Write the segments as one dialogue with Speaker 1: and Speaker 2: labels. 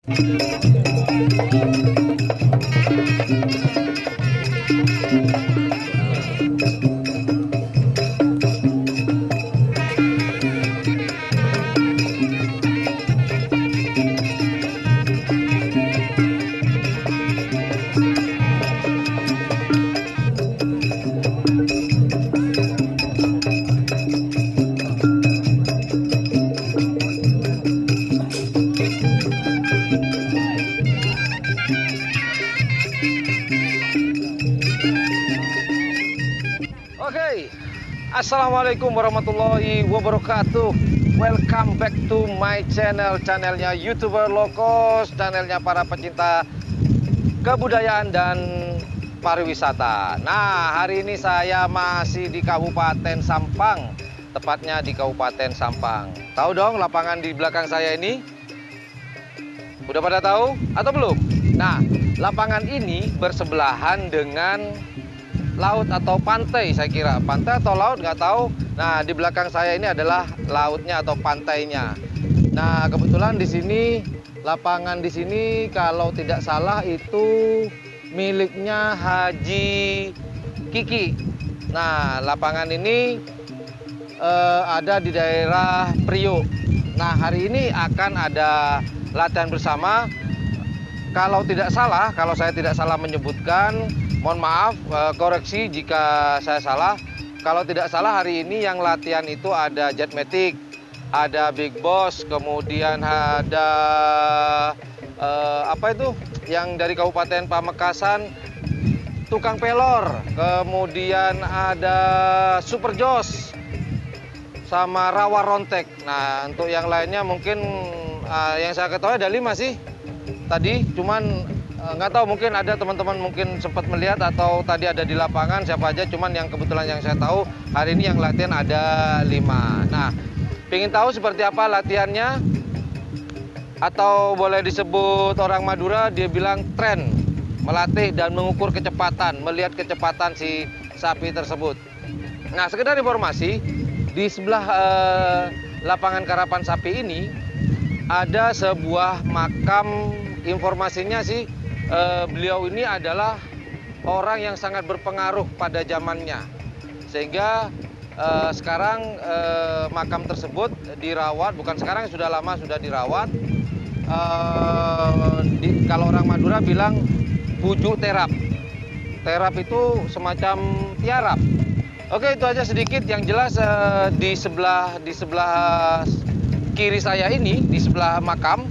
Speaker 1: Oke, assalamualaikum warahmatullahi wabarakatuh. Welcome back to my channel, channelnya YouTuber Low Cost, channelnya para pecinta kebudayaan dan pariwisata. Nah, hari ini saya masih di Kabupaten Sampang, tepatnya di Kabupaten Sampang. Tahu dong lapangan di belakang saya ini? Udah pada tahu atau belum? Nah, lapangan ini bersebelahan dengan laut atau pantai, saya kira pantai atau laut nggak tahu. Nah, di belakang saya ini adalah lautnya atau pantainya. Nah, kebetulan di sini lapangan di sini kalau tidak salah itu miliknya Haji Kiki. Nah, lapangan ini ada di daerah Priok. Nah, hari ini akan ada latihan bersama. Kalau tidak salah, kalau saya tidak salah menyebutkan, mohon maaf, koreksi jika saya salah. Kalau tidak salah hari ini yang latihan itu ada Jetmatic, ada Big Boss, kemudian ada apa itu yang dari Kabupaten Pamekasan, Tukang Pelor, kemudian ada Super Jos, sama Rawa Rontek. Nah, untuk yang lainnya mungkin yang saya ketahui ada 5 sih tadi, cuman nggak tahu, mungkin ada teman-teman mungkin sempat melihat atau tadi ada di lapangan siapa aja, cuman yang kebetulan yang saya tahu hari ini yang latihan ada 5. Nah, pengen tahu seperti apa latihannya, atau boleh disebut orang Madura dia bilang tren, melatih dan mengukur kecepatan, melihat kecepatan si sapi tersebut. Nah, sekedar informasi, di sebelah lapangan karapan sapi ini ada sebuah makam. Informasinya sih beliau ini adalah orang yang sangat berpengaruh pada zamannya, sehingga sekarang makam tersebut dirawat, bukan sekarang, sudah lama sudah dirawat. Kalau orang Madura bilang pujuk terap. Terap itu semacam tiarap. Oke, itu aja sedikit. Yang jelas di sebelah kiri saya ini, di sebelah makam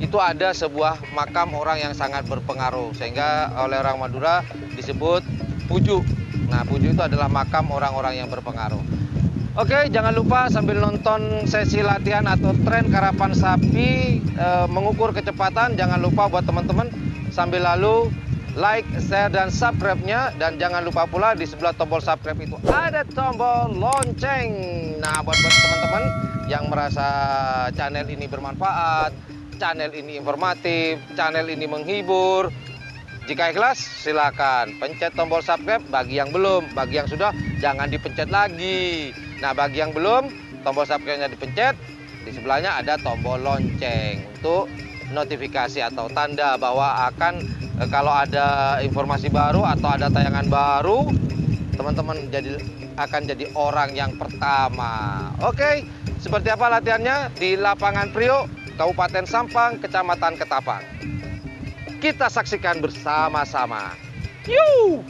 Speaker 1: itu ada sebuah makam orang yang sangat berpengaruh, sehingga oleh orang Madura disebut pujuk. Nah, pujuk itu adalah makam orang-orang yang berpengaruh. Oke, jangan lupa sambil nonton sesi latihan atau tren karapan sapi, mengukur kecepatan, jangan lupa buat teman-teman sambil lalu like, share, dan subscribe-nya. Dan jangan lupa pula di sebelah tombol subscribe itu ada tombol lonceng. Nah, buat teman-teman yang merasa channel ini bermanfaat, channel ini informatif, channel ini menghibur, jika ikhlas silakan pencet tombol subscribe. Bagi yang belum, bagi yang sudah jangan dipencet lagi. Nah, bagi yang belum, tombol subscribe-nya dipencet, di sebelahnya ada tombol lonceng untuk notifikasi atau tanda bahwa akan kalau ada informasi baru atau ada tayangan baru, teman-teman akan jadi orang yang pertama. Oke, seperti apa latihannya di lapangan Priok, Kabupaten Sampang, Kecamatan Ketapang. Kita saksikan bersama-sama. Yo!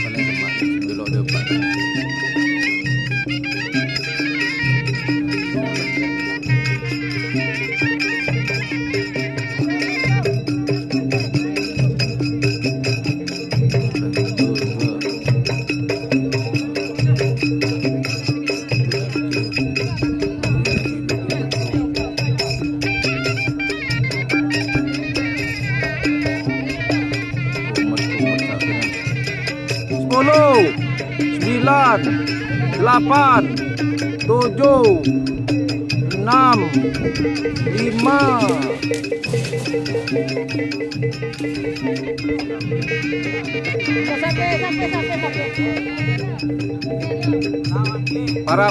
Speaker 1: Paling semak belok depan. Sepuluh, 9, 8, 7, 6, 5. Para.